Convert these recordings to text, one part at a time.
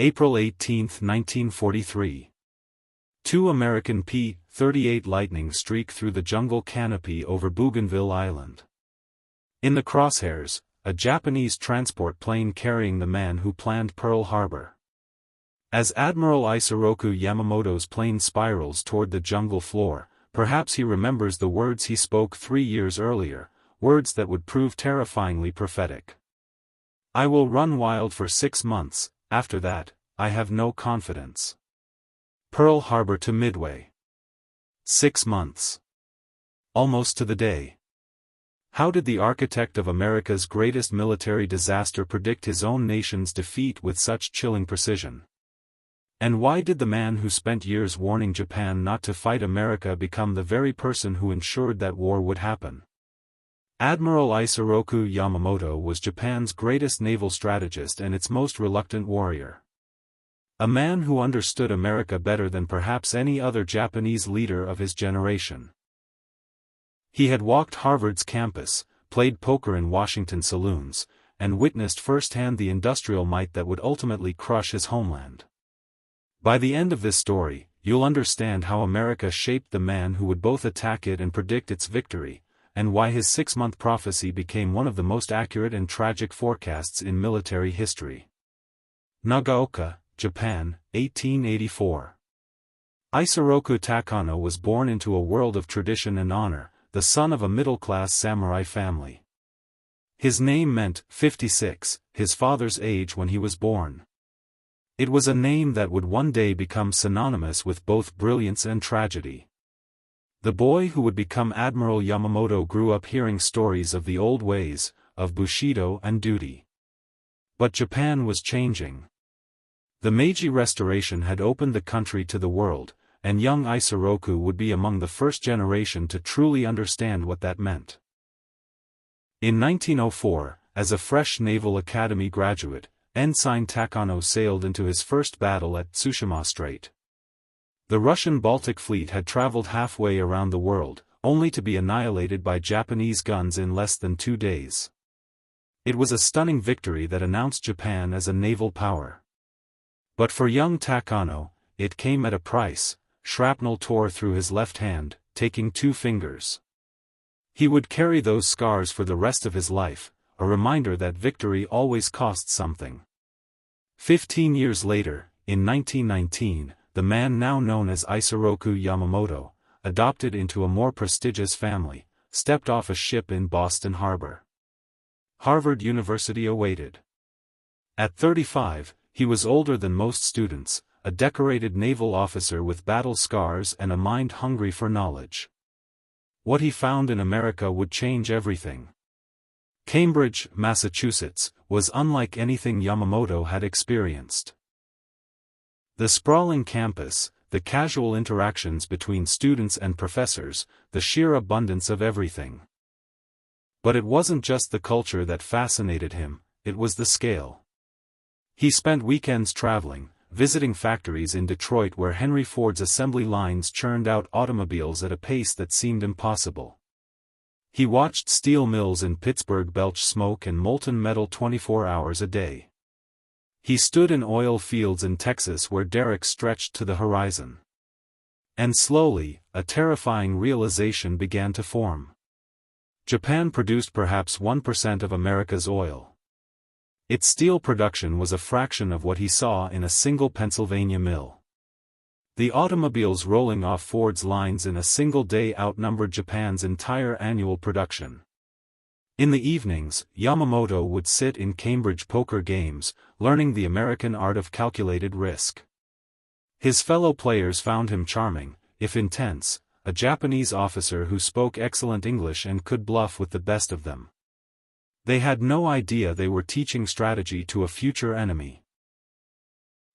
April 18, 1943. Two American P-38 Lightning streak through the jungle canopy over Bougainville Island. In the crosshairs, a Japanese transport plane carrying the man who planned Pearl Harbor. As Admiral Isoroku Yamamoto's plane spirals toward the jungle floor, perhaps he remembers the words he spoke 3 years earlier, words that would prove terrifyingly prophetic. "I will run wild for 6 months, after that, I have no confidence." Pearl Harbor to Midway. 6 months. Almost to the day. How did the architect of America's greatest military disaster predict his own nation's defeat with such chilling precision? And why did the man who spent years warning Japan not to fight America become the very person who ensured that war would happen? Admiral Isoroku Yamamoto was Japan's greatest naval strategist and its most reluctant warrior. A man who understood America better than perhaps any other Japanese leader of his generation. He had walked Harvard's campus, played poker in Washington saloons, and witnessed firsthand the industrial might that would ultimately crush his homeland. By the end of this story, you'll understand how America shaped the man who would both attack it and predict its victory, and why his 6-month prophecy became one of the most accurate and tragic forecasts in military history. Nagaoka, Japan, 1884. Isoroku Takano was born into a world of tradition and honor, the son of a middle-class samurai family. His name meant 56, his father's age when he was born. It was a name that would one day become synonymous with both brilliance and tragedy. The boy who would become Admiral Yamamoto grew up hearing stories of the old ways, of Bushido and duty. But Japan was changing. The Meiji Restoration had opened the country to the world, and young Isoroku would be among the first generation to truly understand what that meant. In 1904, as a fresh Naval Academy graduate, Ensign Takano sailed into his first battle at Tsushima Strait. The Russian Baltic Fleet had traveled halfway around the world, only to be annihilated by Japanese guns in less than 2 days. It was a stunning victory that announced Japan as a naval power. But for young Takano, it came at a price. Shrapnel tore through his left hand, taking 2 fingers. He would carry those scars for the rest of his life, a reminder that victory always costs something. 15 years later, in 1919, the man now known as Isoroku Yamamoto, adopted into a more prestigious family, stepped off a ship in Boston Harbor. Harvard University awaited. At 35, he was older than most students, a decorated naval officer with battle scars and a mind hungry for knowledge. What he found in America would change everything. Cambridge, Massachusetts, was unlike anything Yamamoto had experienced. The sprawling campus, the casual interactions between students and professors, the sheer abundance of everything. But it wasn't just the culture that fascinated him, it was the scale. He spent weekends traveling, visiting factories in Detroit where Henry Ford's assembly lines churned out automobiles at a pace that seemed impossible. He watched steel mills in Pittsburgh belch smoke and molten metal 24 hours a day. He stood in oil fields in Texas where derricks stretched to the horizon. And slowly, a terrifying realization began to form. Japan produced perhaps 1% of America's oil. Its steel production was a fraction of what he saw in a single Pennsylvania mill. The automobiles rolling off Ford's lines in a single day outnumbered Japan's entire annual production. In the evenings, Yamamoto would sit in Cambridge poker games, learning the American art of calculated risk. His fellow players found him charming, if intense, a Japanese officer who spoke excellent English and could bluff with the best of them. They had no idea they were teaching strategy to a future enemy.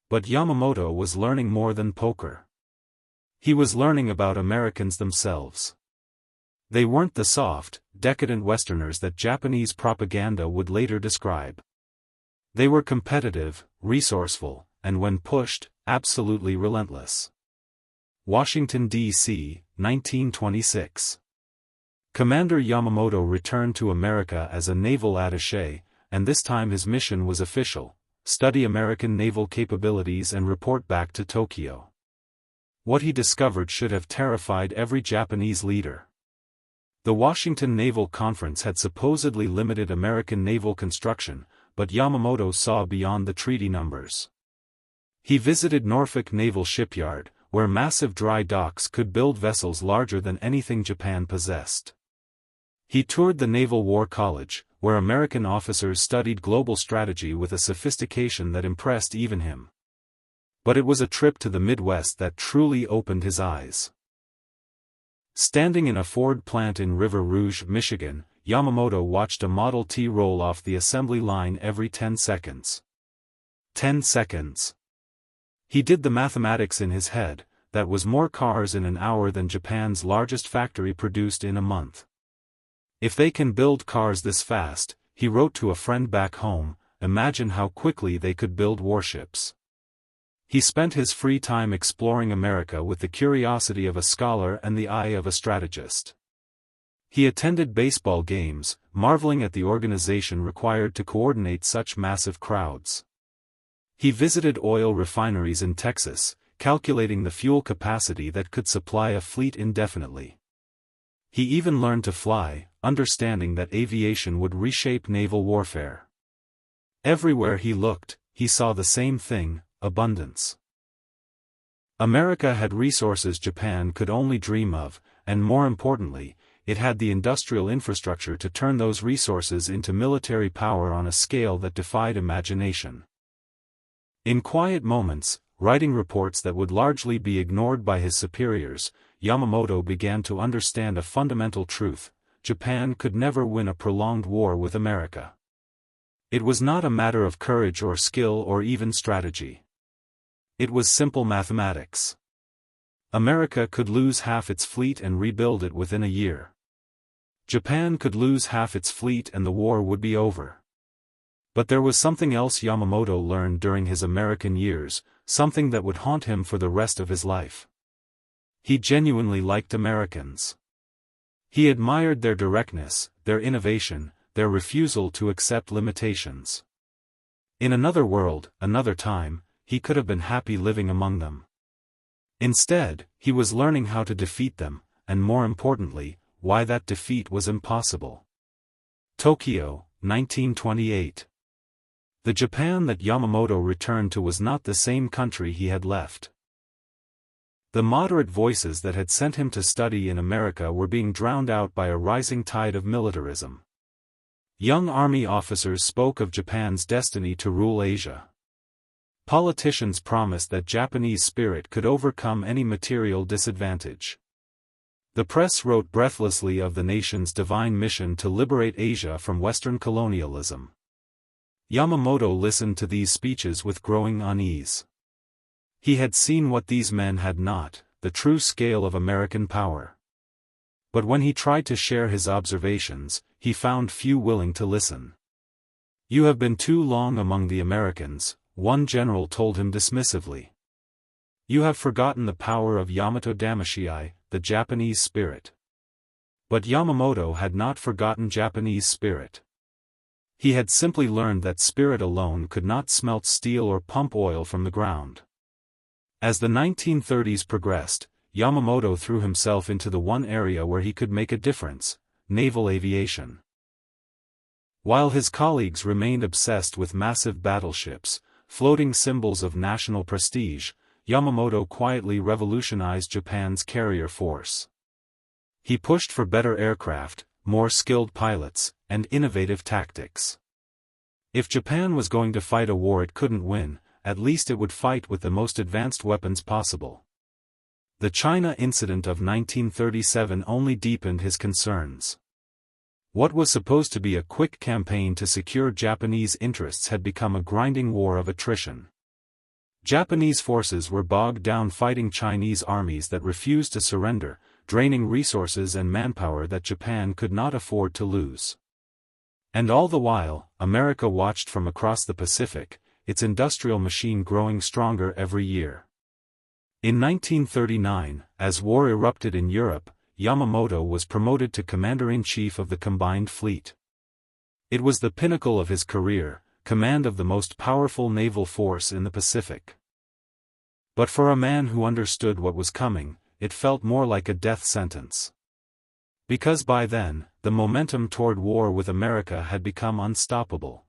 But Yamamoto was learning more than poker. He was learning about Americans themselves. They weren't the soft, decadent Westerners that Japanese propaganda would later describe. They were competitive, resourceful, and when pushed, absolutely relentless. Washington, D.C., 1926. Commander Yamamoto returned to America as a naval attaché, and this time his mission was official: study American naval capabilities and report back to Tokyo. What he discovered should have terrified every Japanese leader. The Washington Naval Conference had supposedly limited American naval construction, but Yamamoto saw beyond the treaty numbers. He visited Norfolk Naval Shipyard, where massive dry docks could build vessels larger than anything Japan possessed. He toured the Naval War College, where American officers studied global strategy with a sophistication that impressed even him. But it was a trip to the Midwest that truly opened his eyes. Standing in a Ford plant in River Rouge, Michigan, Yamamoto watched a Model T roll off the assembly line every 10 seconds. 10 seconds. He did the mathematics in his head. That was more cars in an hour than Japan's largest factory produced in a month. If they can build cars this fast, he wrote to a friend back home, imagine how quickly they could build warships. He spent his free time exploring America with the curiosity of a scholar and the eye of a strategist. He attended baseball games, marveling at the organization required to coordinate such massive crowds. He visited oil refineries in Texas, calculating the fuel capacity that could supply a fleet indefinitely. He even learned to fly, understanding that aviation would reshape naval warfare. Everywhere he looked, he saw the same thing: abundance. America had resources Japan could only dream of, and more importantly, it had the industrial infrastructure to turn those resources into military power on a scale that defied imagination. In quiet moments, writing reports that would largely be ignored by his superiors, Yamamoto began to understand a fundamental truth: Japan could never win a prolonged war with America. It was not a matter of courage or skill or even strategy. It was simple mathematics. America could lose half its fleet and rebuild it within a year. Japan could lose half its fleet and the war would be over. But there was something else Yamamoto learned during his American years, something that would haunt him for the rest of his life. He genuinely liked Americans. He admired their directness, their innovation, their refusal to accept limitations. In another world, another time, he could have been happy living among them. Instead, he was learning how to defeat them, and more importantly, why that defeat was impossible. Tokyo, 1928. The Japan that Yamamoto returned to was not the same country he had left. The moderate voices that had sent him to study in America were being drowned out by a rising tide of militarism. Young army officers spoke of Japan's destiny to rule Asia. Politicians promised that Japanese spirit could overcome any material disadvantage. The press wrote breathlessly of the nation's divine mission to liberate Asia from Western colonialism. Yamamoto listened to these speeches with growing unease. He had seen what these men had not, the true scale of American power. But when he tried to share his observations, he found few willing to listen. "You have been too long among the Americans," one general told him dismissively. "You have forgotten the power of Yamato Damashii, the Japanese spirit." But Yamamoto had not forgotten Japanese spirit. He had simply learned that spirit alone could not smelt steel or pump oil from the ground. As the 1930s progressed, Yamamoto threw himself into the one area where he could make a difference: naval aviation. While his colleagues remained obsessed with massive battleships, floating symbols of national prestige, Yamamoto quietly revolutionized Japan's carrier force. He pushed for better aircraft, more skilled pilots, and innovative tactics. If Japan was going to fight a war it couldn't win, at least it would fight with the most advanced weapons possible. The China incident of 1937 only deepened his concerns. What was supposed to be a quick campaign to secure Japanese interests had become a grinding war of attrition. Japanese forces were bogged down fighting Chinese armies that refused to surrender, draining resources and manpower that Japan could not afford to lose. And all the while, America watched from across the Pacific, its industrial machine growing stronger every year. In 1939, as war erupted in Europe, Yamamoto was promoted to Commander-in-Chief of the Combined Fleet. It was the pinnacle of his career, command of the most powerful naval force in the Pacific. But for a man who understood what was coming, it felt more like a death sentence. Because by then, the momentum toward war with America had become unstoppable.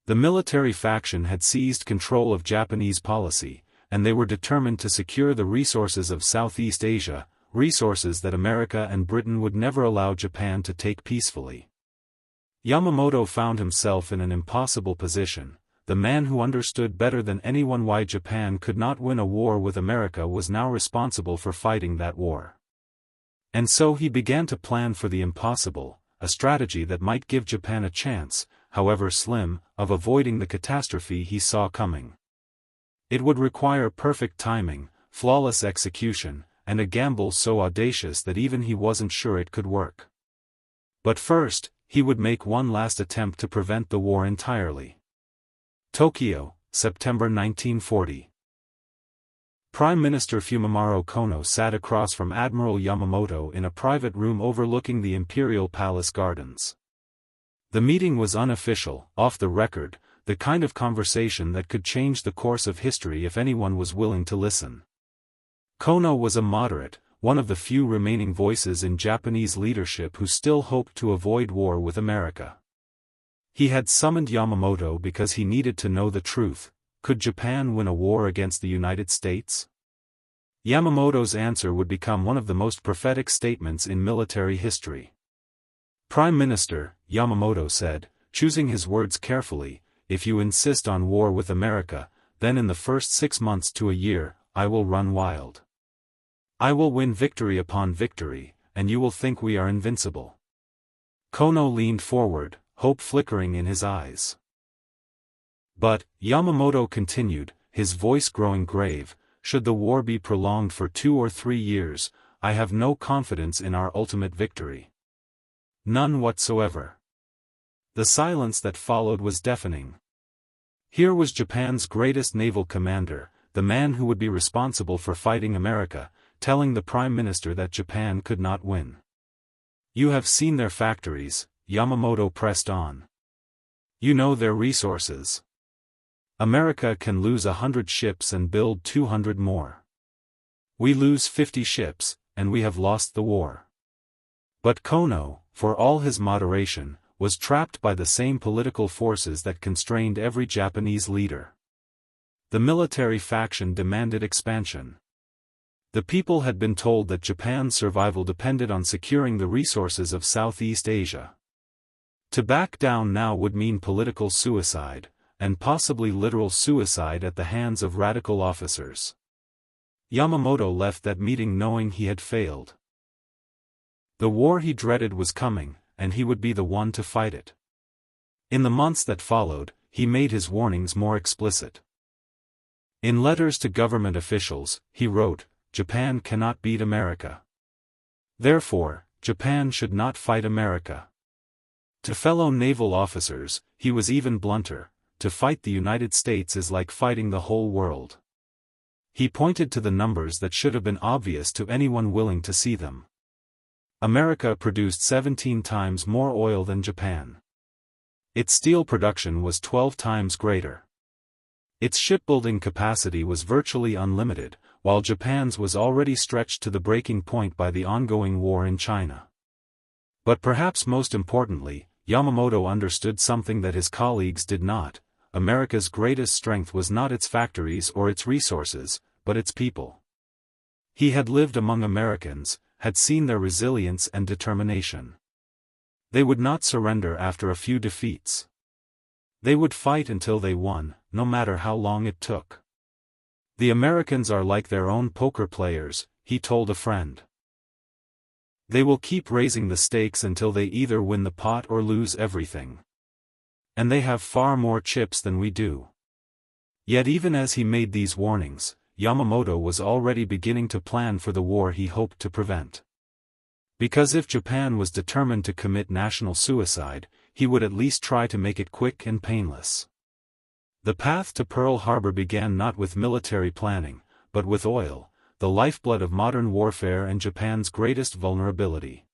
The military faction had seized control of Japanese policy, and they were determined to secure the resources of Southeast Asia, resources that America and Britain would never allow Japan to take peacefully. Yamamoto found himself in an impossible position. The man who understood better than anyone why Japan could not win a war with America was now responsible for fighting that war. And so he began to plan for the impossible, a strategy that might give Japan a chance, however slim, of avoiding the catastrophe he saw coming. It would require perfect timing, flawless execution, and a gamble so audacious that even he wasn't sure it could work. But first, he would make one last attempt to prevent the war entirely. Tokyo, September 1940. Prime Minister Fumimaro Kono sat across from Admiral Yamamoto in a private room overlooking the Imperial Palace Gardens. The meeting was unofficial, off the record, the kind of conversation that could change the course of history if anyone was willing to listen. Kono was a moderate, one of the few remaining voices in Japanese leadership who still hoped to avoid war with America. He had summoned Yamamoto because he needed to know the truth. Could Japan win a war against the United States? Yamamoto's answer would become one of the most prophetic statements in military history. Prime Minister, Yamamoto said, choosing his words carefully, if you insist on war with America, then in the first 6 months to a year, I will run wild. I will win victory upon victory, and you will think we are invincible. Kono leaned forward, hope flickering in his eyes. But, Yamamoto continued, his voice growing grave, should the war be prolonged for 2 or 3 years, I have no confidence in our ultimate victory. None whatsoever. The silence that followed was deafening. Here was Japan's greatest naval commander, the man who would be responsible for fighting America, telling the Prime Minister that Japan could not win. You have seen their factories, Yamamoto pressed on. You know their resources. America can lose 100 ships and build 200 more. We lose 50 ships, and we have lost the war. But Kono, for all his moderation, was trapped by the same political forces that constrained every Japanese leader. The military faction demanded expansion. The people had been told that Japan's survival depended on securing the resources of Southeast Asia. To back down now would mean political suicide, and possibly literal suicide at the hands of radical officers. Yamamoto left that meeting knowing he had failed. The war he dreaded was coming, and he would be the one to fight it. In the months that followed, he made his warnings more explicit. In letters to government officials, he wrote, Japan cannot beat America. Therefore, Japan should not fight America. To fellow naval officers, he was even blunter, to fight the United States is like fighting the whole world. He pointed to the numbers that should have been obvious to anyone willing to see them. America produced 17 times more oil than Japan. Its steel production was 12 times greater. Its shipbuilding capacity was virtually unlimited, while Japan's was already stretched to the breaking point by the ongoing war in China. But perhaps most importantly, Yamamoto understood something that his colleagues did not. America's greatest strength was not its factories or its resources, but its people. He had lived among Americans, had seen their resilience and determination. They would not surrender after a few defeats. They would fight until they won, no matter how long it took. The Americans are like their own poker players, he told a friend. They will keep raising the stakes until they either win the pot or lose everything. And they have far more chips than we do. Yet even as he made these warnings, Yamamoto was already beginning to plan for the war he hoped to prevent. Because if Japan was determined to commit national suicide, he would at least try to make it quick and painless. The path to Pearl Harbor began not with military planning, but with oil, the lifeblood of modern warfare and Japan's greatest vulnerability.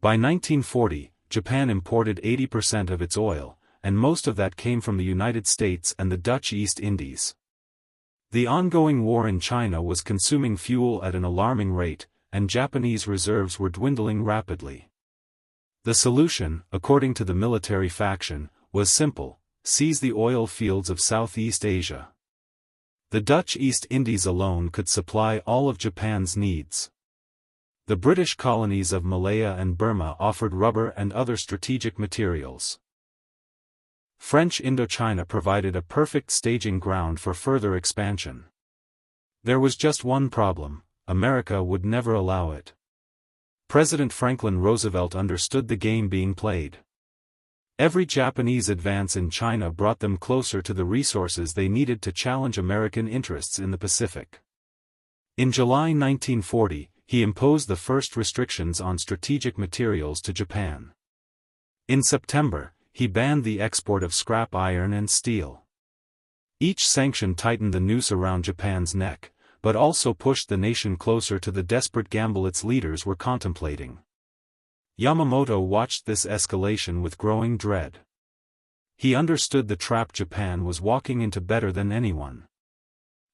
By 1940, Japan imported 80% of its oil, and most of that came from the United States and the Dutch East Indies. The ongoing war in China was consuming fuel at an alarming rate, and Japanese reserves were dwindling rapidly. The solution, according to the military faction, was simple: seize the oil fields of Southeast Asia. The Dutch East Indies alone could supply all of Japan's needs. The British colonies of Malaya and Burma offered rubber and other strategic materials. French Indochina provided a perfect staging ground for further expansion. There was just one problem: America would never allow it. President Franklin Roosevelt understood the game being played. Every Japanese advance in China brought them closer to the resources they needed to challenge American interests in the Pacific. In July 1940, he imposed the first restrictions on strategic materials to Japan. In September, he banned the export of scrap iron and steel. Each sanction tightened the noose around Japan's neck, but also pushed the nation closer to the desperate gamble its leaders were contemplating. Yamamoto watched this escalation with growing dread. He understood the trap Japan was walking into better than anyone.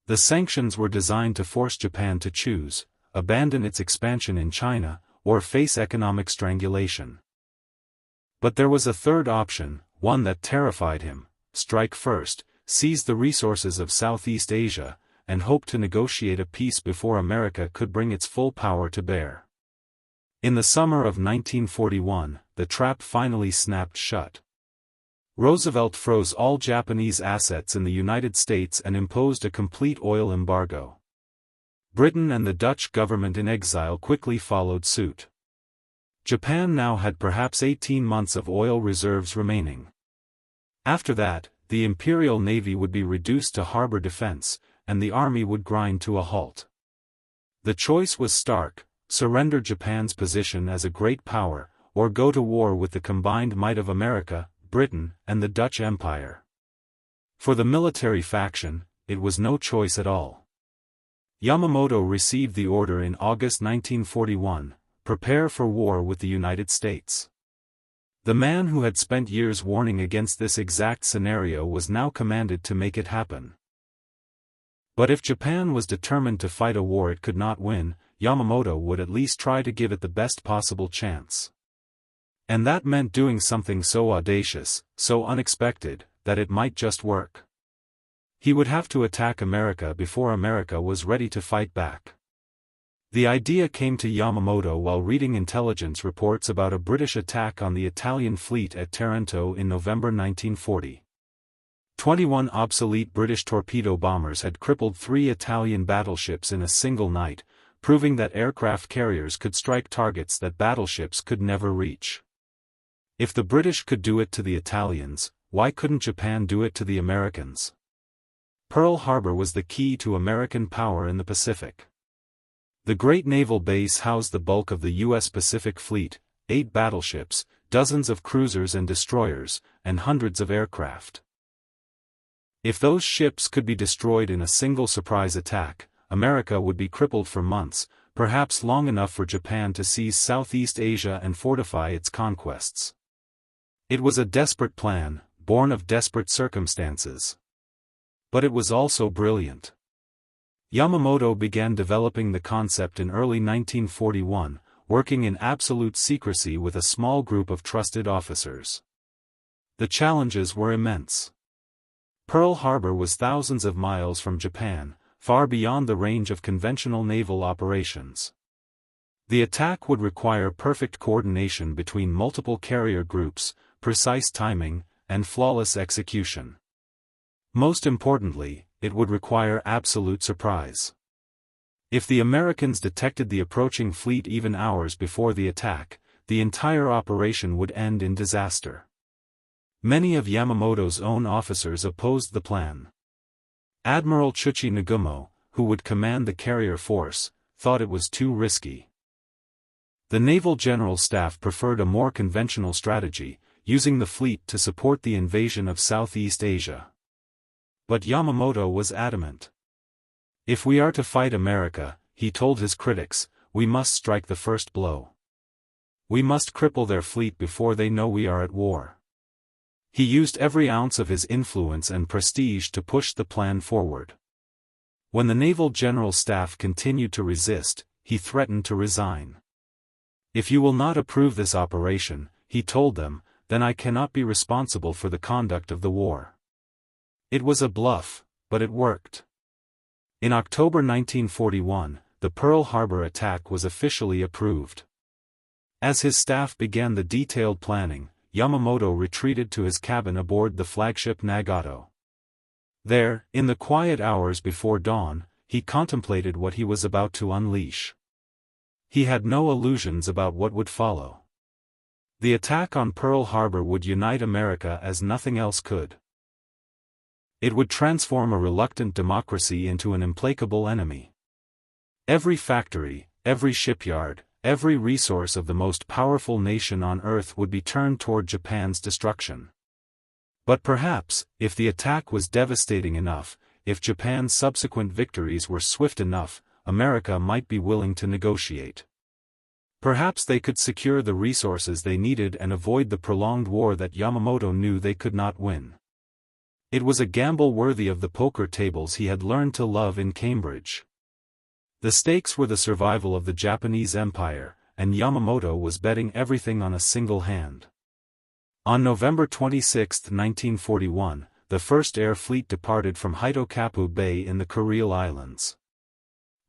The sanctions were designed to force Japan to choose: abandon its expansion in China, or face economic strangulation. But there was a third option, one that terrified him: strike first, seize the resources of Southeast Asia, and hope to negotiate a peace before America could bring its full power to bear. In the summer of 1941, the trap finally snapped shut. Roosevelt froze all Japanese assets in the United States and imposed a complete oil embargo. Britain and the Dutch government in exile quickly followed suit. Japan now had perhaps 18 months of oil reserves remaining. After that, the Imperial Navy would be reduced to harbor defense, and the army would grind to a halt. The choice was stark: surrender Japan's position as a great power, or go to war with the combined might of America, Britain, and the Dutch Empire. For the military faction, it was no choice at all. Yamamoto received the order in August 1941, prepare for war with the United States. The man who had spent years warning against this exact scenario was now commanded to make it happen. But if Japan was determined to fight a war it could not win, Yamamoto would at least try to give it the best possible chance. And that meant doing something so audacious, so unexpected, that it might just work. He would have to attack America before America was ready to fight back. The idea came to Yamamoto while reading intelligence reports about a British attack on the Italian fleet at Taranto in November 1940. 21 obsolete British torpedo bombers had crippled 3 Italian battleships in a single night, proving that aircraft carriers could strike targets that battleships could never reach. If the British could do it to the Italians, why couldn't Japan do it to the Americans? Pearl Harbor was the key to American power in the Pacific. The great naval base housed the bulk of the U.S. Pacific Fleet, 8 battleships, dozens of cruisers and destroyers, and hundreds of aircraft. If those ships could be destroyed in a single surprise attack, America would be crippled for months, perhaps long enough for Japan to seize Southeast Asia and fortify its conquests. It was a desperate plan, born of desperate circumstances. But it was also brilliant. Yamamoto began developing the concept in early 1941, working in absolute secrecy with a small group of trusted officers. The challenges were immense. Pearl Harbor was thousands of miles from Japan, far beyond the range of conventional naval operations. The attack would require perfect coordination between multiple carrier groups, precise timing, and flawless execution. Most importantly, it would require absolute surprise. If the Americans detected the approaching fleet even hours before the attack, the entire operation would end in disaster. Many of Yamamoto's own officers opposed the plan. Admiral Chuchi Nagumo, who would command the carrier force, thought it was too risky. The Naval General Staff preferred a more conventional strategy, using the fleet to support the invasion of Southeast Asia. But Yamamoto was adamant. If we are to fight America, he told his critics, we must strike the first blow. We must cripple their fleet before they know we are at war. He used every ounce of his influence and prestige to push the plan forward. When the Naval General Staff continued to resist, he threatened to resign. "If you will not approve this operation," he told them, "then I cannot be responsible for the conduct of the war." It was a bluff, but it worked. In October 1941, the Pearl Harbor attack was officially approved. As his staff began the detailed planning, Yamamoto retreated to his cabin aboard the flagship Nagato. There, in the quiet hours before dawn, he contemplated what he was about to unleash. He had no illusions about what would follow. The attack on Pearl Harbor would unite America as nothing else could. It would transform a reluctant democracy into an implacable enemy. Every factory, every shipyard, every resource of the most powerful nation on earth would be turned toward Japan's destruction. But perhaps, if the attack was devastating enough, if Japan's subsequent victories were swift enough, America might be willing to negotiate. Perhaps they could secure the resources they needed and avoid the prolonged war that Yamamoto knew they could not win. It was a gamble worthy of the poker tables he had learned to love in Cambridge. The stakes were the survival of the Japanese Empire, and Yamamoto was betting everything on a single hand. On November 26, 1941, the First Air Fleet departed from Haitokapu Bay in the Kuril Islands.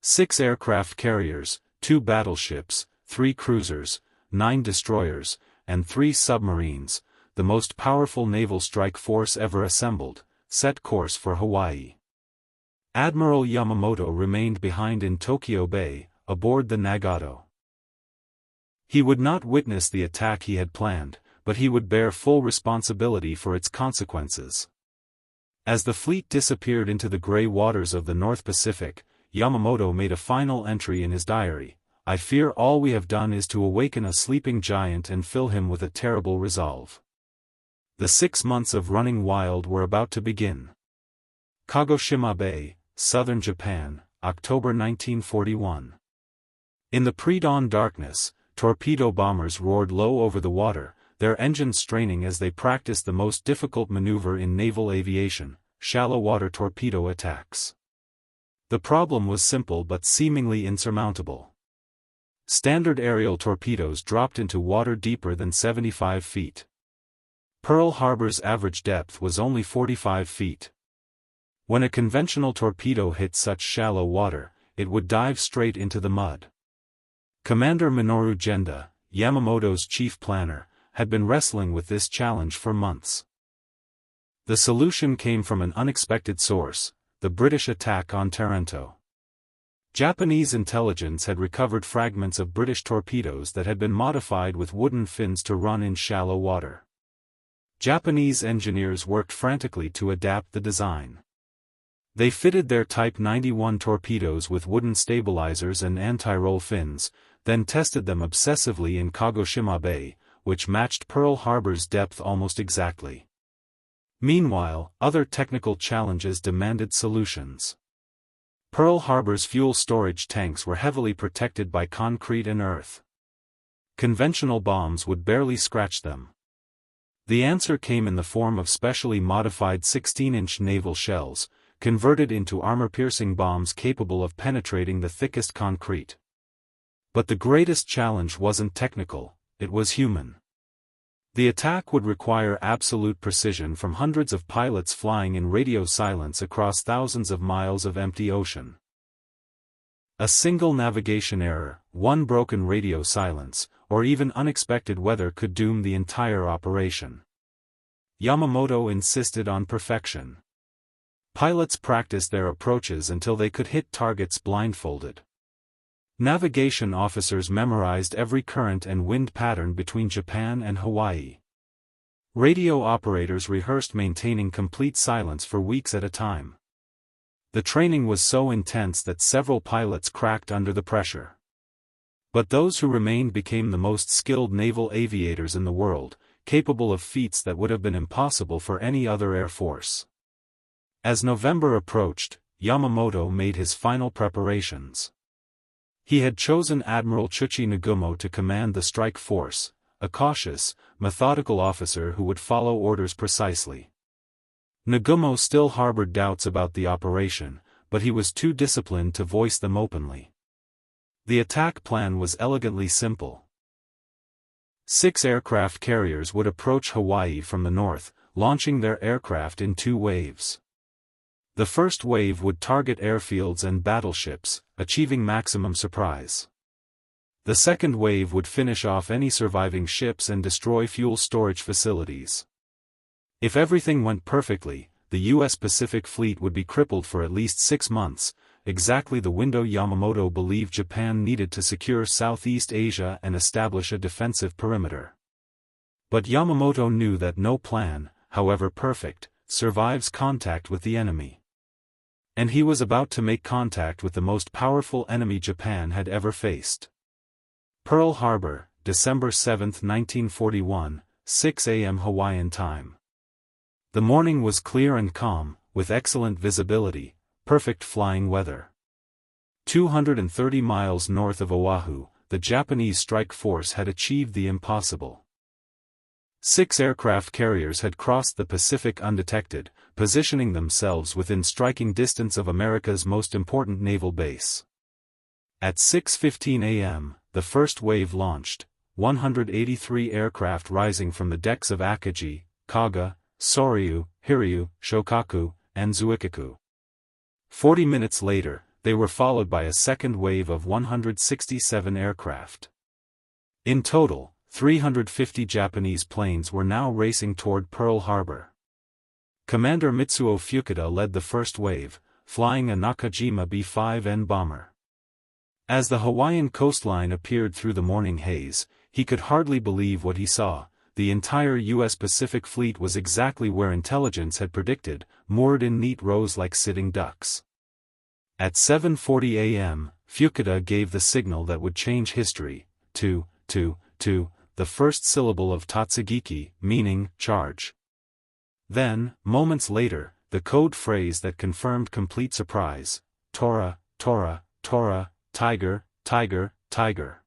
6 aircraft carriers, 2 battleships, 3 cruisers, 9 destroyers, and 3 submarines, the most powerful naval strike force ever assembled, set course for Hawaii. Admiral Yamamoto remained behind in Tokyo Bay, aboard the Nagato. He would not witness the attack he had planned, but he would bear full responsibility for its consequences. As the fleet disappeared into the gray waters of the North Pacific, Yamamoto made a final entry in his diary: "I fear all we have done is to awaken a sleeping giant and fill him with a terrible resolve." The 6 months of running wild were about to begin. Kagoshima Bay, southern Japan, October 1941. In the pre-dawn darkness, torpedo bombers roared low over the water, their engines straining as they practiced the most difficult maneuver in naval aviation: shallow water torpedo attacks. The problem was simple but seemingly insurmountable. Standard aerial torpedoes dropped into water deeper than 75 feet. Pearl Harbor's average depth was only 45 feet. When a conventional torpedo hit such shallow water, it would dive straight into the mud. Commander Minoru Genda, Yamamoto's chief planner, had been wrestling with this challenge for months. The solution came from an unexpected source: the British attack on Taranto. Japanese intelligence had recovered fragments of British torpedoes that had been modified with wooden fins to run in shallow water. Japanese engineers worked frantically to adapt the design. They fitted their Type 91 torpedoes with wooden stabilizers and anti-roll fins, then tested them obsessively in Kagoshima Bay, which matched Pearl Harbor's depth almost exactly. Meanwhile, other technical challenges demanded solutions. Pearl Harbor's fuel storage tanks were heavily protected by concrete and earth. Conventional bombs would barely scratch them. The answer came in the form of specially modified 16-inch naval shells, converted into armor-piercing bombs capable of penetrating the thickest concrete. But the greatest challenge wasn't technical, it was human. The attack would require absolute precision from hundreds of pilots flying in radio silence across thousands of miles of empty ocean. A single navigation error, one broken radio silence, or even unexpected weather could doom the entire operation. Yamamoto insisted on perfection. Pilots practiced their approaches until they could hit targets blindfolded. Navigation officers memorized every current and wind pattern between Japan and Hawaii. Radio operators rehearsed maintaining complete silence for weeks at a time. The training was so intense that several pilots cracked under the pressure. But those who remained became the most skilled naval aviators in the world, capable of feats that would have been impossible for any other air force. As November approached, Yamamoto made his final preparations. He had chosen Admiral Chuchi Nagumo to command the strike force, a cautious, methodical officer who would follow orders precisely. Nagumo still harbored doubts about the operation, but he was too disciplined to voice them openly. The attack plan was elegantly simple. 6 aircraft carriers would approach Hawaii from the north, launching their aircraft in 2 waves. The first wave would target airfields and battleships, achieving maximum surprise. The second wave would finish off any surviving ships and destroy fuel storage facilities. If everything went perfectly, the U.S. Pacific Fleet would be crippled for at least 6 months, exactly the window Yamamoto believed Japan needed to secure Southeast Asia and establish a defensive perimeter. But Yamamoto knew that no plan, however perfect, survives contact with the enemy. And he was about to make contact with the most powerful enemy Japan had ever faced. Pearl Harbor, December 7, 1941, 6 a.m. Hawaiian time. The morning was clear and calm, with excellent visibility, perfect flying weather. 230 miles north of Oahu, the Japanese strike force had achieved the impossible. 6 aircraft carriers had crossed the Pacific undetected, positioning themselves within striking distance of America's most important naval base. At 6:15 a.m., the first wave launched, 183 aircraft rising from the decks of Akagi, Kaga, Soryu, Hiryu, Shokaku, and Zuikaku. 40 minutes later, they were followed by a second wave of 167 aircraft. In total, 350 Japanese planes were now racing toward Pearl Harbor. Commander Mitsuo Fukuda led the first wave, flying a Nakajima B-5N bomber. As the Hawaiian coastline appeared through the morning haze, he could hardly believe what he saw. The entire U.S. Pacific Fleet was exactly where intelligence had predicted, moored in neat rows like sitting ducks. At 7:40 a.m., Fukuda gave the signal that would change history, to, the first syllable of Tatsugiki, meaning, charge. Then, moments later, the code phrase that confirmed complete surprise, Tora, Tora, Tora, Tiger, Tiger, Tiger.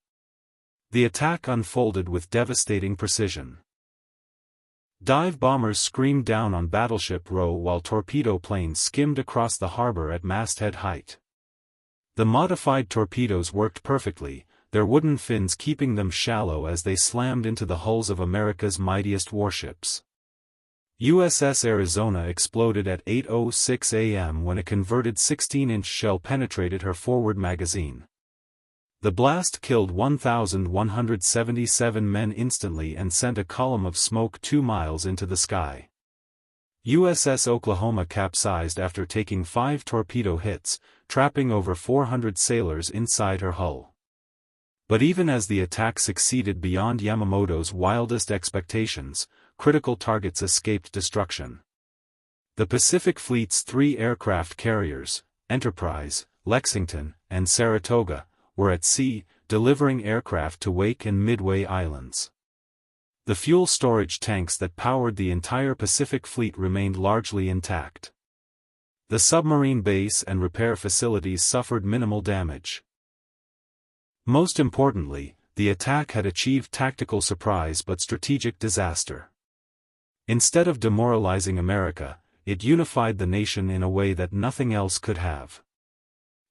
The attack unfolded with devastating precision. Dive bombers screamed down on Battleship Row while torpedo planes skimmed across the harbor at masthead height. The modified torpedoes worked perfectly, their wooden fins keeping them shallow as they slammed into the hulls of America's mightiest warships. USS Arizona exploded at 8:06 a.m. when a converted 16-inch shell penetrated her forward magazine. The blast killed 1,177 men instantly and sent a column of smoke 2 miles into the sky. USS Oklahoma capsized after taking 5 torpedo hits, trapping over 400 sailors inside her hull. But even as the attack succeeded beyond Yamamoto's wildest expectations, critical targets escaped destruction. The Pacific Fleet's 3 aircraft carriers, Enterprise, Lexington, and Saratoga, were at sea, delivering aircraft to Wake and Midway Islands. The fuel storage tanks that powered the entire Pacific Fleet remained largely intact. The submarine base and repair facilities suffered minimal damage. Most importantly, the attack had achieved tactical surprise but strategic disaster. Instead of demoralizing America, it unified the nation in a way that nothing else could have.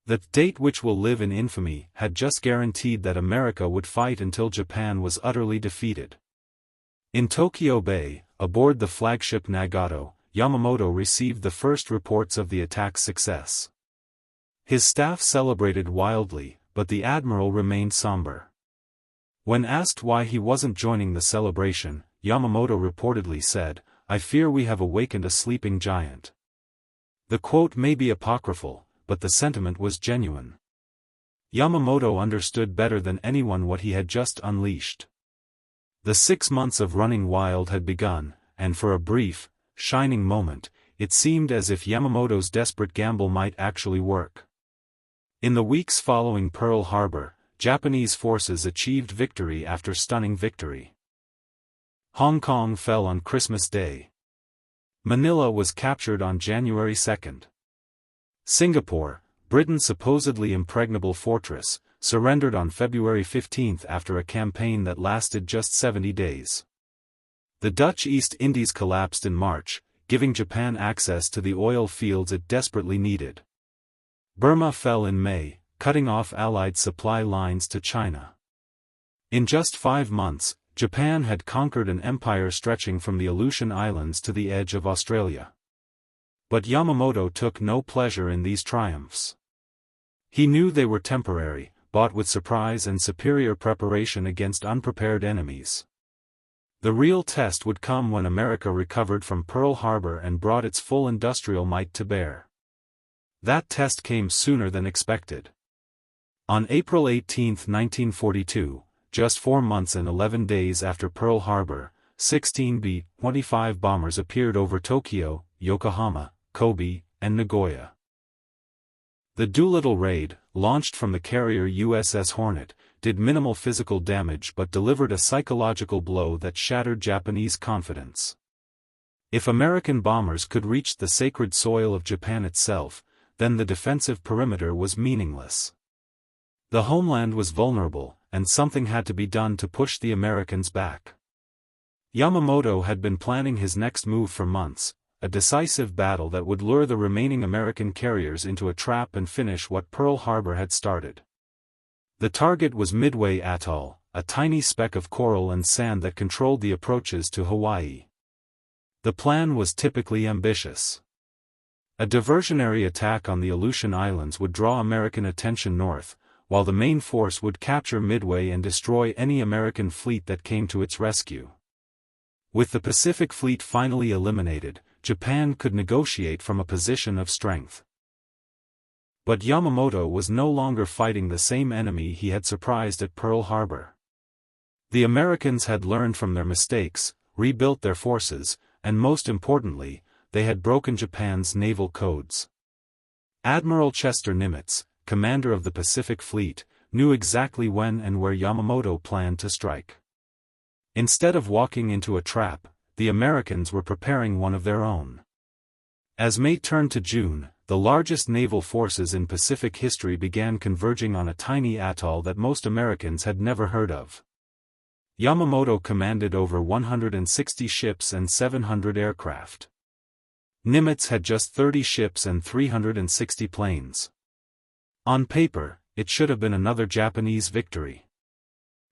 The date which will live in infamy had just guaranteed that America would fight until Japan was utterly defeated. In Tokyo Bay, aboard the flagship Nagato, Yamamoto received the first reports of the attack's success. His staff celebrated wildly, but the admiral remained somber. When asked why he wasn't joining the celebration, Yamamoto reportedly said, "I fear we have awakened a sleeping giant." The quote may be apocryphal, but the sentiment was genuine. Yamamoto understood better than anyone what he had just unleashed. The 6 months of running wild had begun, and for a brief, shining moment, it seemed as if Yamamoto's desperate gamble might actually work. In the weeks following Pearl Harbor, Japanese forces achieved victory after stunning victory. Hong Kong fell on Christmas Day. Manila was captured on January 2. Singapore, Britain's supposedly impregnable fortress, surrendered on February 15 after a campaign that lasted just 70 days. The Dutch East Indies collapsed in March, giving Japan access to the oil fields it desperately needed. Burma fell in May, cutting off Allied supply lines to China. In just 5 months, Japan had conquered an empire stretching from the Aleutian Islands to the edge of Australia. But Yamamoto took no pleasure in these triumphs. He knew they were temporary, bought with surprise and superior preparation against unprepared enemies. The real test would come when America recovered from Pearl Harbor and brought its full industrial might to bear. That test came sooner than expected. On April 18, 1942, just 4 months and 11 days after Pearl Harbor, 16 B-25 bombers appeared over Tokyo, Yokohama, Kobe, and Nagoya. The Doolittle raid, launched from the carrier USS Hornet, did minimal physical damage but delivered a psychological blow that shattered Japanese confidence. If American bombers could reach the sacred soil of Japan itself, then the defensive perimeter was meaningless. The homeland was vulnerable, and something had to be done to push the Americans back. Yamamoto had been planning his next move for months, a decisive battle that would lure the remaining American carriers into a trap and finish what Pearl Harbor had started. The target was Midway Atoll, a tiny speck of coral and sand that controlled the approaches to Hawaii. The plan was typically ambitious. A diversionary attack on the Aleutian Islands would draw American attention north, while the main force would capture Midway and destroy any American fleet that came to its rescue. With the Pacific Fleet finally eliminated, Japan could negotiate from a position of strength. But Yamamoto was no longer fighting the same enemy he had surprised at Pearl Harbor. The Americans had learned from their mistakes, rebuilt their forces, and most importantly, they had broken Japan's naval codes. Admiral Chester Nimitz, commander of the Pacific Fleet, knew exactly when and where Yamamoto planned to strike. Instead of walking into a trap, the Americans were preparing one of their own. As May turned to June, the largest naval forces in Pacific history began converging on a tiny atoll that most Americans had never heard of. Yamamoto commanded over 160 ships and 700 aircraft. Nimitz had just 30 ships and 360 planes. On paper, it should have been another Japanese victory.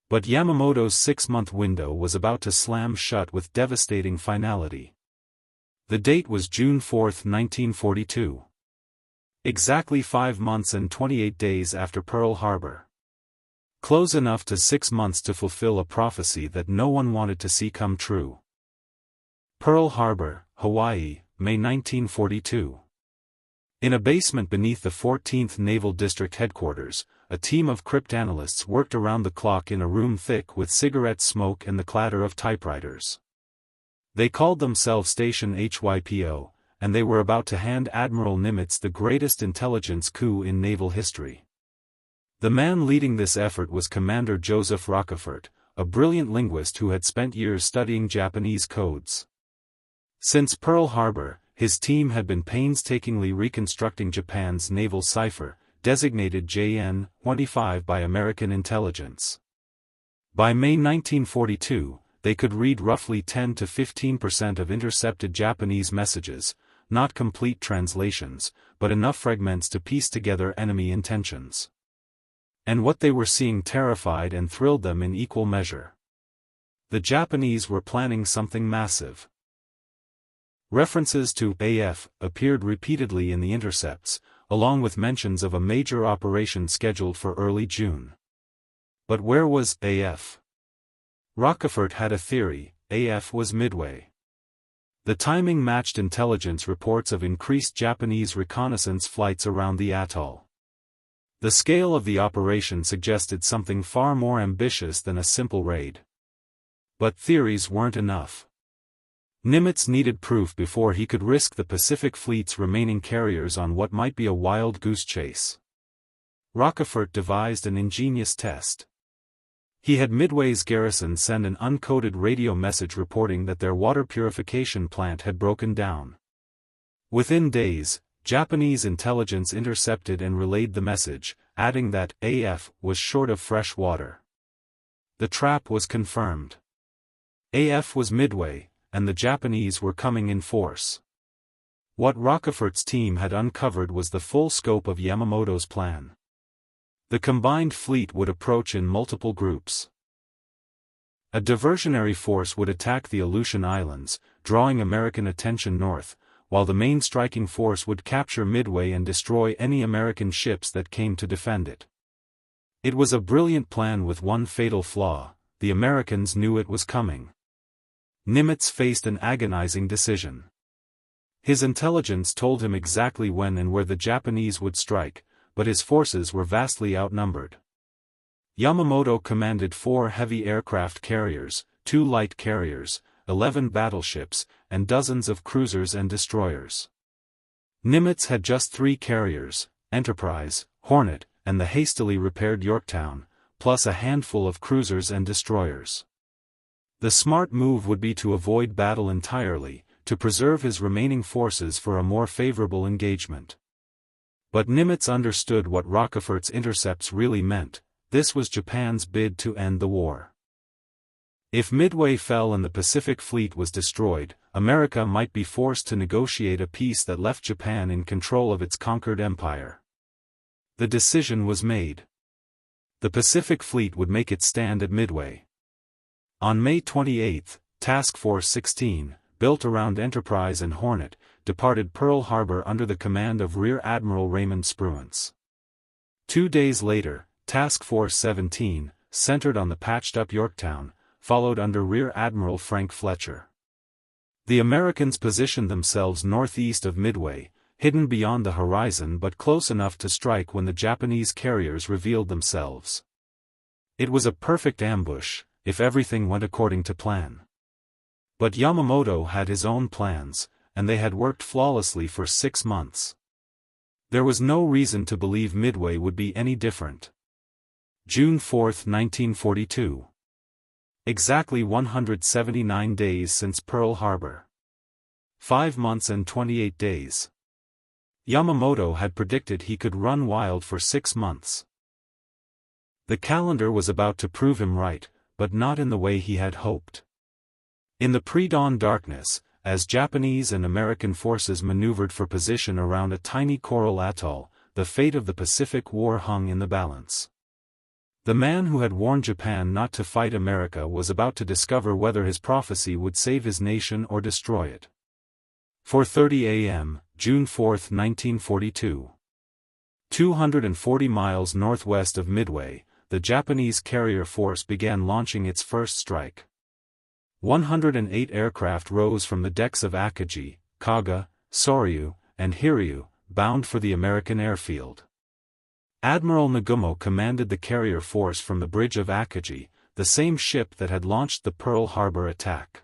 But Yamamoto's 6-month window was about to slam shut with devastating finality. The date was June 4, 1942. Exactly 5 months and 28 days after Pearl Harbor. Close enough to 6 months to fulfill a prophecy that no one wanted to see come true. Pearl Harbor, Hawaii, May 1942. In a basement beneath the 14th Naval District headquarters, a team of cryptanalysts worked around the clock in a room thick with cigarette smoke and the clatter of typewriters. They called themselves Station HYPO, and they were about to hand Admiral Nimitz the greatest intelligence coup in naval history. The man leading this effort was Commander Joseph Rockefort, a brilliant linguist who had spent years studying Japanese codes. Since Pearl Harbor, his team had been painstakingly reconstructing Japan's naval cipher, designated JN-25 by American intelligence. By May 1942, they could read roughly 10 to 15% of intercepted Japanese messages, not complete translations, but enough fragments to piece together enemy intentions. And what they were seeing terrified and thrilled them in equal measure. The Japanese were planning something massive. References to AF appeared repeatedly in the intercepts, along with mentions of a major operation scheduled for early June. But where was AF? Rockefort had a theory: AF was Midway. The timing matched intelligence reports of increased Japanese reconnaissance flights around the atoll. The scale of the operation suggested something far more ambitious than a simple raid. But theories weren't enough. Nimitz needed proof before he could risk the Pacific Fleet's remaining carriers on what might be a wild goose chase. Rockefort devised an ingenious test. He had Midway's garrison send an uncoded radio message reporting that their water purification plant had broken down. Within days, Japanese intelligence intercepted and relayed the message, adding that AF was short of fresh water. The trap was confirmed. AF was Midway, and the Japanese were coming in force. What Rockefeller's team had uncovered was the full scope of Yamamoto's plan. The combined fleet would approach in multiple groups. A diversionary force would attack the Aleutian Islands, drawing American attention north, while the main striking force would capture Midway and destroy any American ships that came to defend it. It was a brilliant plan with one fatal flaw: the Americans knew it was coming. Nimitz faced an agonizing decision. His intelligence told him exactly when and where the Japanese would strike, but his forces were vastly outnumbered. Yamamoto commanded 4 heavy aircraft carriers, 2 light carriers, 11 battleships, and dozens of cruisers and destroyers. Nimitz had just 3 carriers, Enterprise, Hornet, and the hastily repaired Yorktown, plus a handful of cruisers and destroyers. The smart move would be to avoid battle entirely, to preserve his remaining forces for a more favorable engagement. But Nimitz understood what Rockefeller's intercepts really meant. This was Japan's bid to end the war. If Midway fell and the Pacific Fleet was destroyed, America might be forced to negotiate a peace that left Japan in control of its conquered empire. The decision was made. The Pacific Fleet would make its stand at Midway. On May 28, Task Force 16, built around Enterprise and Hornet, departed Pearl Harbor under the command of Rear Admiral Raymond Spruance. 2 days later, Task Force 17, centered on the patched-up Yorktown, followed under Rear Admiral Frank Fletcher. The Americans positioned themselves northeast of Midway, hidden beyond the horizon but close enough to strike when the Japanese carriers revealed themselves. It was a perfect ambush, if everything went according to plan. But Yamamoto had his own plans, and they had worked flawlessly for 6 months. There was no reason to believe Midway would be any different. June 4, 1942. Exactly 179 days since Pearl Harbor. 5 months and 28 days. Yamamoto had predicted he could run wild for 6 months. The calendar was about to prove him right, but not in the way he had hoped. In the pre-dawn darkness, as Japanese and American forces maneuvered for position around a tiny coral atoll, the fate of the Pacific War hung in the balance. The man who had warned Japan not to fight America was about to discover whether his prophecy would save his nation or destroy it. 4:30 a.m., June 4, 1942. 240 miles northwest of Midway, the Japanese carrier force began launching its first strike. 108 aircraft rose from the decks of Akagi, Kaga, Soryu, and Hiryu, bound for the American airfield. Admiral Nagumo commanded the carrier force from the bridge of Akagi, the same ship that had launched the Pearl Harbor attack.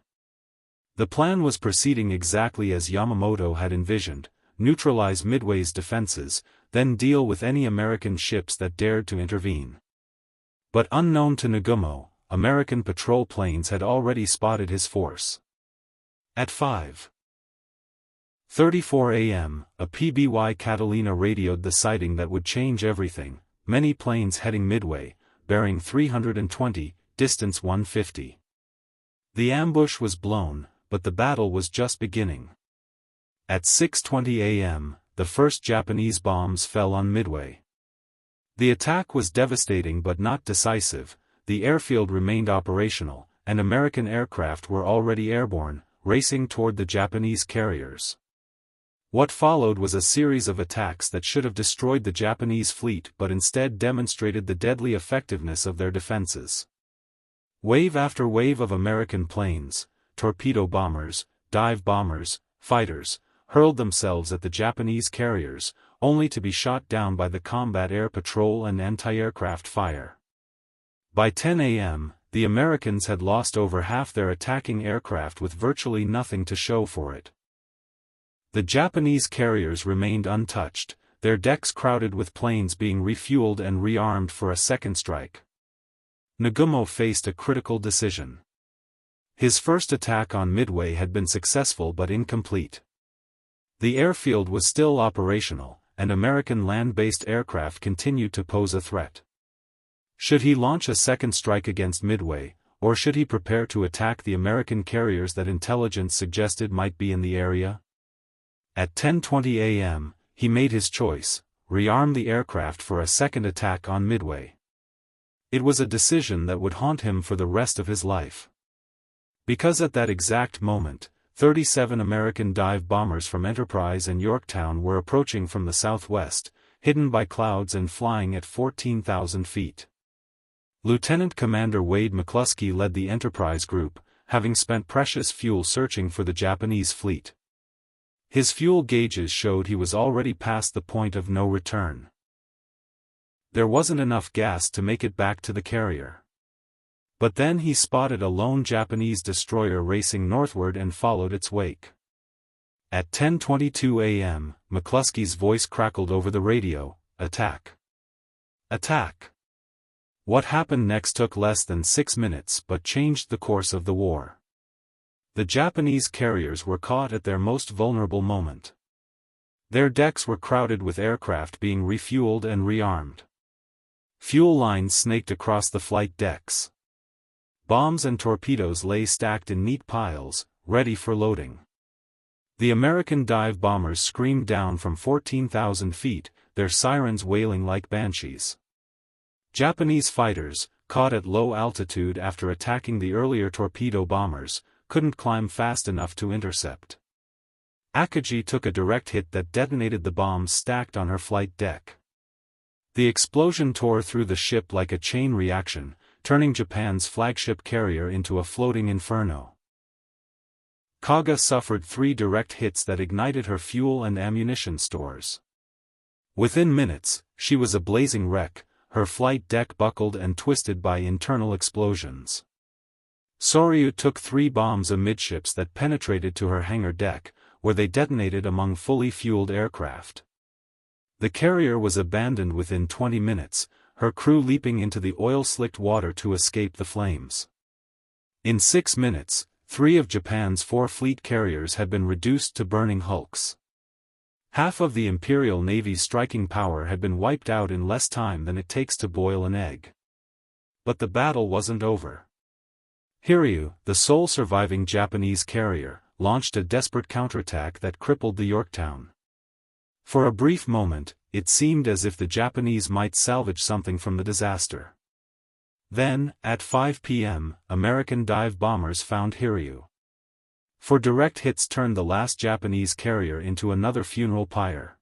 The plan was proceeding exactly as Yamamoto had envisioned: neutralize Midway's defenses, then deal with any American ships that dared to intervene. But unknown to Nagumo, American patrol planes had already spotted his force. At 5:34 a.m., a PBY Catalina radioed the sighting that would change everything: many planes heading Midway, bearing 320, distance 150. The ambush was blown, but the battle was just beginning. At 6:20 a.m., the first Japanese bombs fell on Midway. The attack was devastating but not decisive. The airfield remained operational, and American aircraft were already airborne, racing toward the Japanese carriers. What followed was a series of attacks that should have destroyed the Japanese fleet but instead demonstrated the deadly effectiveness of their defenses. Wave after wave of American planes, torpedo bombers, dive bombers, fighters, hurled themselves at the Japanese carriers, only to be shot down by the combat air patrol and anti-aircraft fire. By 10 a.m., the Americans had lost over half their attacking aircraft with virtually nothing to show for it. The Japanese carriers remained untouched, their decks crowded with planes being refueled and rearmed for a second strike. Nagumo faced a critical decision. His first attack on Midway had been successful but incomplete. The airfield was still operational, and American land-based aircraft continued to pose a threat. Should he launch a second strike against Midway, or should he prepare to attack the American carriers that intelligence suggested might be in the area? At 10:20 a.m., he made his choice: rearm the aircraft for a second attack on Midway. It was a decision that would haunt him for the rest of his life. Because at that exact moment, 37 American dive bombers from Enterprise and Yorktown were approaching from the southwest, hidden by clouds and flying at 14,000 feet. Lieutenant Commander Wade McCluskey led the Enterprise group, having spent precious fuel searching for the Japanese fleet. His fuel gauges showed he was already past the point of no return. There wasn't enough gas to make it back to the carrier. But then he spotted a lone Japanese destroyer racing northward and followed its wake. At 10:22 a.m., McCluskey's voice crackled over the radio: "Attack! Attack!" What happened next took less than 6 minutes but changed the course of the war. The Japanese carriers were caught at their most vulnerable moment. Their decks were crowded with aircraft being refueled and rearmed. Fuel lines snaked across the flight decks. Bombs and torpedoes lay stacked in neat piles, ready for loading. The American dive bombers screamed down from 14,000 feet, their sirens wailing like banshees. Japanese fighters, caught at low altitude after attacking the earlier torpedo bombers, couldn't climb fast enough to intercept. Akagi took a direct hit that detonated the bombs stacked on her flight deck. The explosion tore through the ship like a chain reaction, turning Japan's flagship carrier into a floating inferno. Kaga suffered 3 direct hits that ignited her fuel and ammunition stores. Within minutes, she was a blazing wreck, her flight deck buckled and twisted by internal explosions. Soryu took 3 bombs amidships that penetrated to her hangar deck, where they detonated among fully fueled aircraft. The carrier was abandoned within 20 minutes, her crew leaping into the oil-slicked water to escape the flames. In 6 minutes, 3 of Japan's 4 fleet carriers had been reduced to burning hulks. Half of the Imperial Navy's striking power had been wiped out in less time than it takes to boil an egg. But the battle wasn't over. Hiryu, the sole surviving Japanese carrier, launched a desperate counterattack that crippled the Yorktown. For a brief moment, it seemed as if the Japanese might salvage something from the disaster. Then, at 5 p.m., American dive bombers found Hiryu. 4 direct hits turned the last Japanese carrier into another funeral pyre.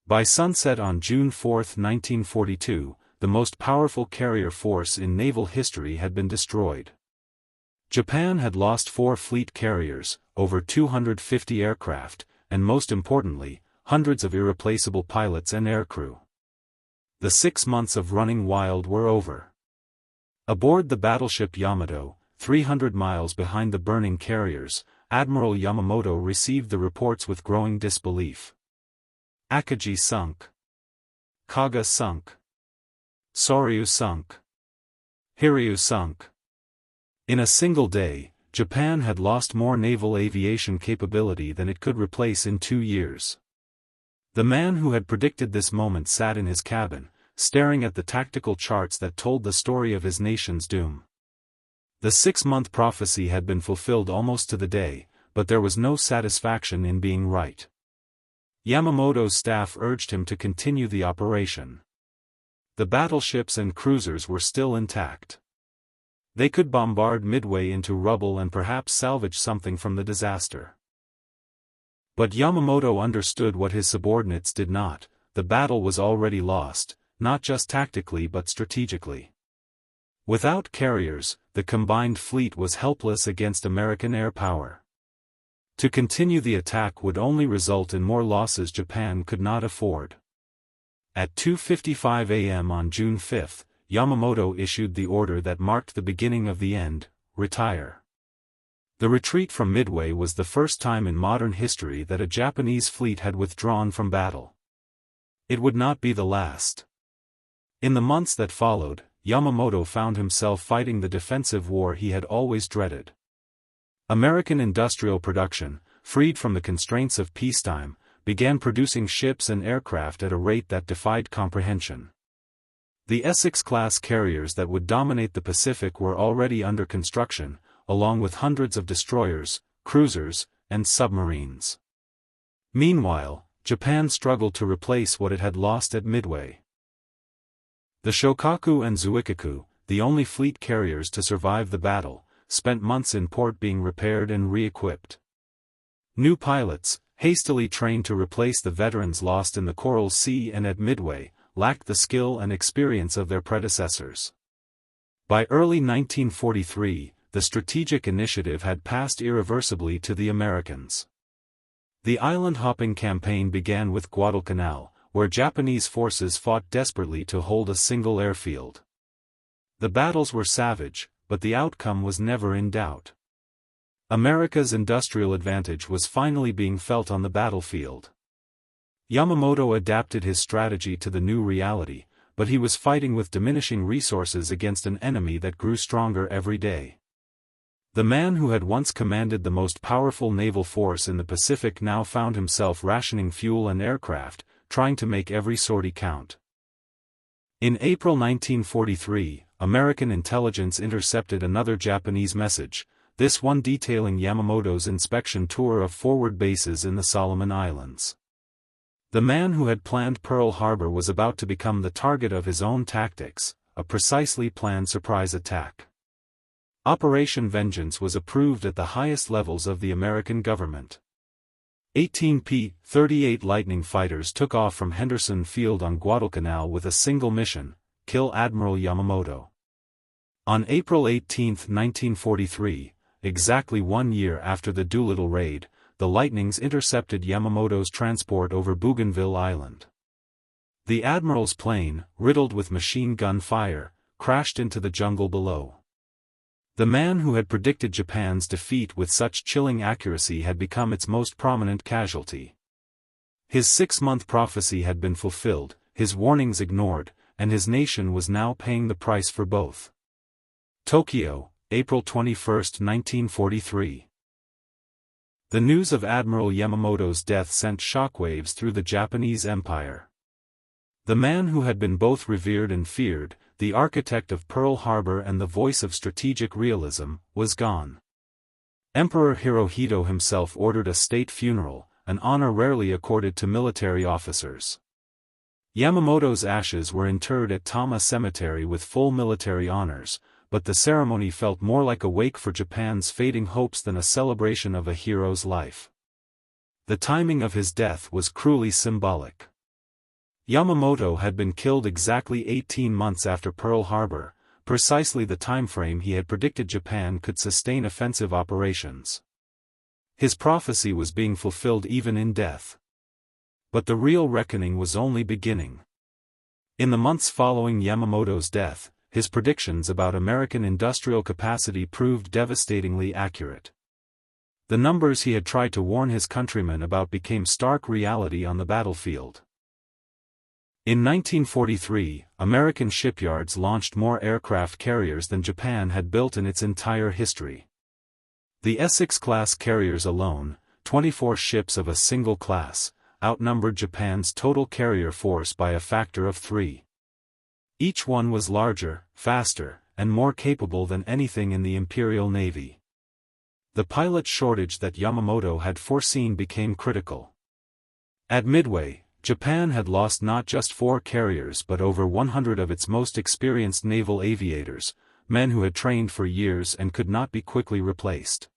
By sunset on June 4, 1942, the most powerful carrier force in naval history had been destroyed. Japan had lost 4 fleet carriers, over 250 aircraft, and most importantly, hundreds of irreplaceable pilots and aircrew. The 6 months of running wild were over. Aboard the battleship Yamato, 300 miles behind the burning carriers, Admiral Yamamoto received the reports with growing disbelief. Akagi sunk. Kaga sunk. Soryu sunk. Hiryu sunk. In a single day, Japan had lost more naval aviation capability than it could replace in 2 years. The man who had predicted this moment sat in his cabin, staring at the tactical charts that told the story of his nation's doom. The 6-month prophecy had been fulfilled almost to the day, but there was no satisfaction in being right. Yamamoto's staff urged him to continue the operation. The battleships and cruisers were still intact. They could bombard Midway into rubble and perhaps salvage something from the disaster. But Yamamoto understood what his subordinates did not: the battle was already lost, not just tactically but strategically. Without carriers, the combined fleet was helpless against American air power. To continue the attack would only result in more losses Japan could not afford. At 2:55 a.m. on June 5, Yamamoto issued the order that marked the beginning of the end: retire. The retreat from Midway was the first time in modern history that a Japanese fleet had withdrawn from battle. It would not be the last. In the months that followed, Yamamoto found himself fighting the defensive war he had always dreaded. American industrial production, freed from the constraints of peacetime, began producing ships and aircraft at a rate that defied comprehension. The Essex-class carriers that would dominate the Pacific were already under construction, along with hundreds of destroyers, cruisers, and submarines. Meanwhile, Japan struggled to replace what it had lost at Midway. The Shokaku and Zuikaku, the only fleet carriers to survive the battle, spent months in port being repaired and re-equipped. New pilots, hastily trained to replace the veterans lost in the Coral Sea and at Midway, lacked the skill and experience of their predecessors. By early 1943, the strategic initiative had passed irreversibly to the Americans. The island-hopping campaign began with Guadalcanal, where Japanese forces fought desperately to hold a single airfield. The battles were savage, but the outcome was never in doubt. America's industrial advantage was finally being felt on the battlefield. Yamamoto adapted his strategy to the new reality, but he was fighting with diminishing resources against an enemy that grew stronger every day. The man who had once commanded the most powerful naval force in the Pacific now found himself rationing fuel and aircraft, trying to make every sortie count. In April 1943, American intelligence intercepted another Japanese message, this one detailing Yamamoto's inspection tour of forward bases in the Solomon Islands. The man who had planned Pearl Harbor was about to become the target of his own tactics, a precisely planned surprise attack. Operation Vengeance was approved at the highest levels of the American government. 18 P-38 Lightning fighters took off from Henderson Field on Guadalcanal with a single mission: kill Admiral Yamamoto. On April 18, 1943, exactly 1 year after the Doolittle raid, the Lightnings intercepted Yamamoto's transport over Bougainville Island. The Admiral's plane, riddled with machine gun fire, crashed into the jungle below. The man who had predicted Japan's defeat with such chilling accuracy had become its most prominent casualty. His 6-month prophecy had been fulfilled, his warnings ignored, and his nation was now paying the price for both. Tokyo, April 21, 1943. The news of Admiral Yamamoto's death sent shockwaves through the Japanese Empire. The man who had been both revered and feared, the architect of Pearl Harbor and the voice of strategic realism, was gone. Emperor Hirohito himself ordered a state funeral, an honor rarely accorded to military officers. Yamamoto's ashes were interred at Tama Cemetery with full military honors, but the ceremony felt more like a wake for Japan's fading hopes than a celebration of a hero's life. The timing of his death was cruelly symbolic. Yamamoto had been killed exactly 18 months after Pearl Harbor, precisely the timeframe he had predicted Japan could sustain offensive operations. His prophecy was being fulfilled even in death. But the real reckoning was only beginning. In the months following Yamamoto's death, his predictions about American industrial capacity proved devastatingly accurate. The numbers he had tried to warn his countrymen about became stark reality on the battlefield. In 1943, American shipyards launched more aircraft carriers than Japan had built in its entire history. The Essex-class carriers alone, 24 ships of a single class, outnumbered Japan's total carrier force by a factor of 3. Each one was larger, faster, and more capable than anything in the Imperial Navy. The pilot shortage that Yamamoto had foreseen became critical. At Midway, Japan had lost not just 4 carriers but over 100 of its most experienced naval aviators, men who had trained for years and could not be quickly replaced.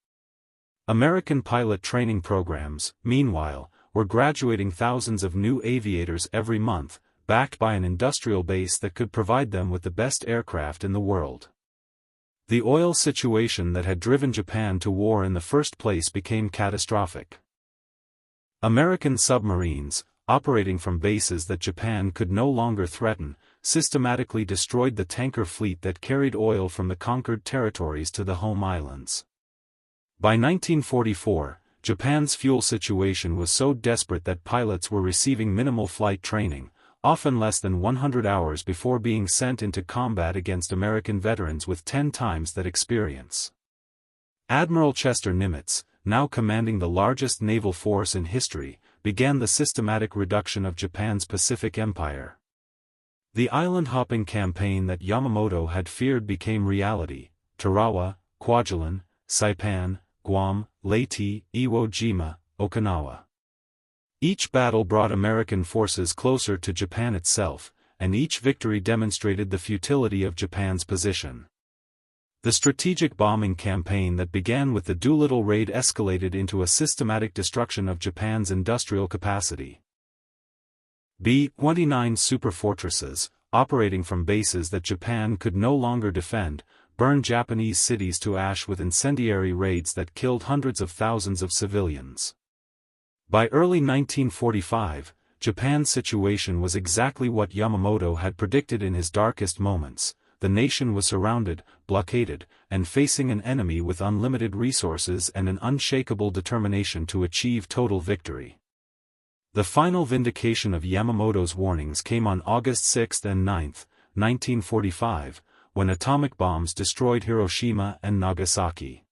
American pilot training programs, meanwhile, were graduating thousands of new aviators every month, backed by an industrial base that could provide them with the best aircraft in the world. The oil situation that had driven Japan to war in the first place became catastrophic. American submarines, operating from bases that Japan could no longer threaten, systematically destroyed the tanker fleet that carried oil from the conquered territories to the home islands. By 1944, Japan's fuel situation was so desperate that pilots were receiving minimal flight training, often less than 100 hours before being sent into combat against American veterans with 10 times that experience. Admiral Chester Nimitz, now commanding the largest naval force in history, began the systematic reduction of Japan's Pacific Empire. The island-hopping campaign that Yamamoto had feared became reality: Tarawa, Kwajalein, Saipan, Guam, Leyte, Iwo Jima, Okinawa. Each battle brought American forces closer to Japan itself, and each victory demonstrated the futility of Japan's position. The strategic bombing campaign that began with the Doolittle raid escalated into a systematic destruction of Japan's industrial capacity. B-29 superfortresses, operating from bases that Japan could no longer defend, burned Japanese cities to ash with incendiary raids that killed hundreds of thousands of civilians. By early 1945, Japan's situation was exactly what Yamamoto had predicted in his darkest moments. The nation was surrounded, blockaded, and facing an enemy with unlimited resources and an unshakable determination to achieve total victory. The final vindication of Yamamoto's warnings came on August 6 and 9, 1945, when atomic bombs destroyed Hiroshima and Nagasaki.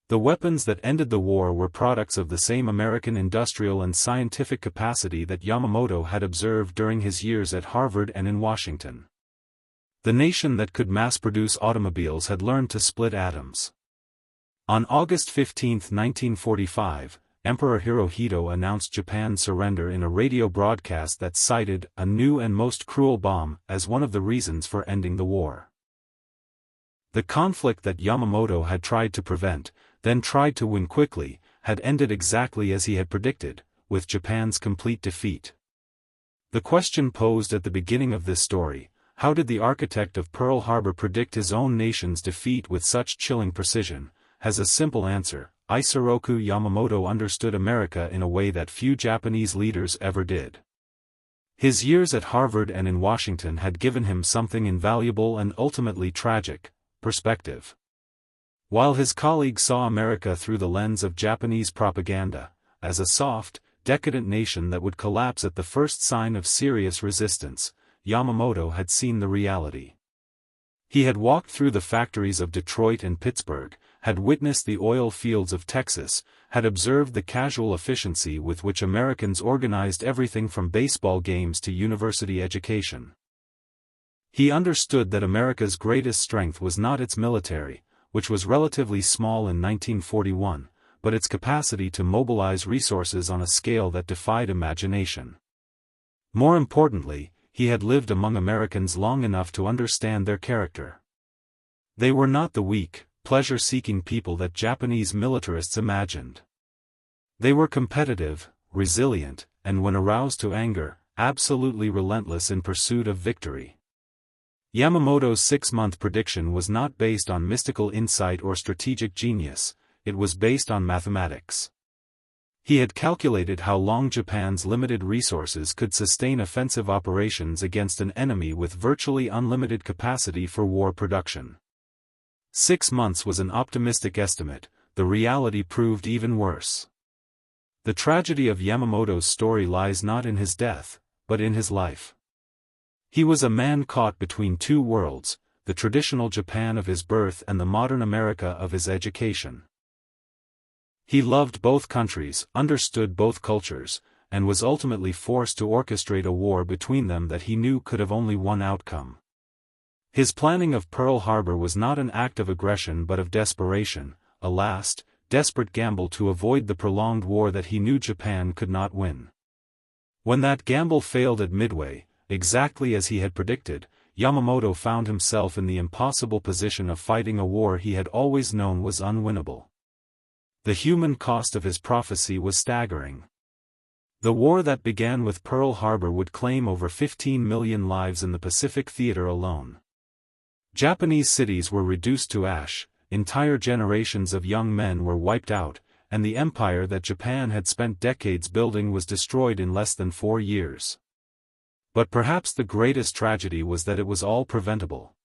The weapons that ended the war were products of the same American industrial and scientific capacity that Yamamoto had observed during his years at Harvard and in Washington. The nation that could mass-produce automobiles had learned to split atoms. On August 15, 1945, Emperor Hirohito announced Japan's surrender in a radio broadcast that cited a new and most cruel bomb as one of the reasons for ending the war. The conflict that Yamamoto had tried to prevent, then tried to win quickly, had ended exactly as he had predicted, with Japan's complete defeat. The question posed at the beginning of this story: how did the architect of Pearl Harbor predict his own nation's defeat with such chilling precision? Has a simple answer: Isoroku Yamamoto understood America in a way that few Japanese leaders ever did. His years at Harvard and in Washington had given him something invaluable and ultimately tragic: perspective. While his colleagues saw America through the lens of Japanese propaganda, as a soft, decadent nation that would collapse at the first sign of serious resistance, Yamamoto had seen the reality. He had walked through the factories of Detroit and Pittsburgh, had witnessed the oil fields of Texas, had observed the casual efficiency with which Americans organized everything from baseball games to university education. He understood that America's greatest strength was not its military, which was relatively small in 1941, but its capacity to mobilize resources on a scale that defied imagination. More importantly, he had lived among Americans long enough to understand their character. They were not the weak, pleasure-seeking people that Japanese militarists imagined. They were competitive, resilient, and when aroused to anger, absolutely relentless in pursuit of victory. Yamamoto's 6-month prediction was not based on mystical insight or strategic genius, it was based on mathematics. He had calculated how long Japan's limited resources could sustain offensive operations against an enemy with virtually unlimited capacity for war production. 6 months was an optimistic estimate, the reality proved even worse. The tragedy of Yamamoto's story lies not in his death, but in his life. He was a man caught between two worlds, the traditional Japan of his birth and the modern America of his education. He loved both countries, understood both cultures, and was ultimately forced to orchestrate a war between them that he knew could have only one outcome. His planning of Pearl Harbor was not an act of aggression but of desperation, a last, desperate gamble to avoid the prolonged war that he knew Japan could not win. When that gamble failed at Midway, exactly as he had predicted, Yamamoto found himself in the impossible position of fighting a war he had always known was unwinnable. The human cost of his prophecy was staggering. The war that began with Pearl Harbor would claim over 15 million lives in the Pacific theater alone. Japanese cities were reduced to ash, entire generations of young men were wiped out, and the empire that Japan had spent decades building was destroyed in less than 4 years. But perhaps the greatest tragedy was that it was all preventable.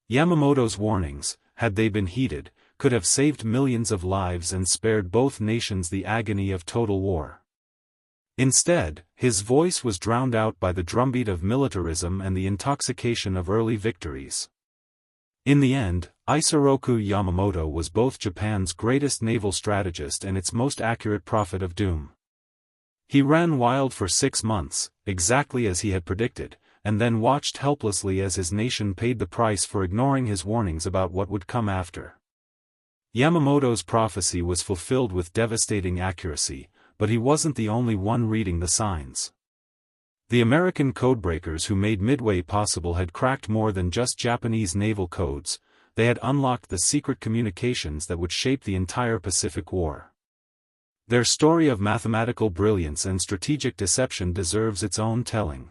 Yamamoto's warnings, had they been heeded, could have saved millions of lives and spared both nations the agony of total war. Instead, his voice was drowned out by the drumbeat of militarism and the intoxication of early victories. In the end, Isoroku Yamamoto was both Japan's greatest naval strategist and its most accurate prophet of doom. He ran wild for 6 months, exactly as he had predicted, and then watched helplessly as his nation paid the price for ignoring his warnings about what would come after. Yamamoto's prophecy was fulfilled with devastating accuracy, but he wasn't the only one reading the signs. The American codebreakers who made Midway possible had cracked more than just Japanese naval codes, they had unlocked the secret communications that would shape the entire Pacific War. Their story of mathematical brilliance and strategic deception deserves its own telling.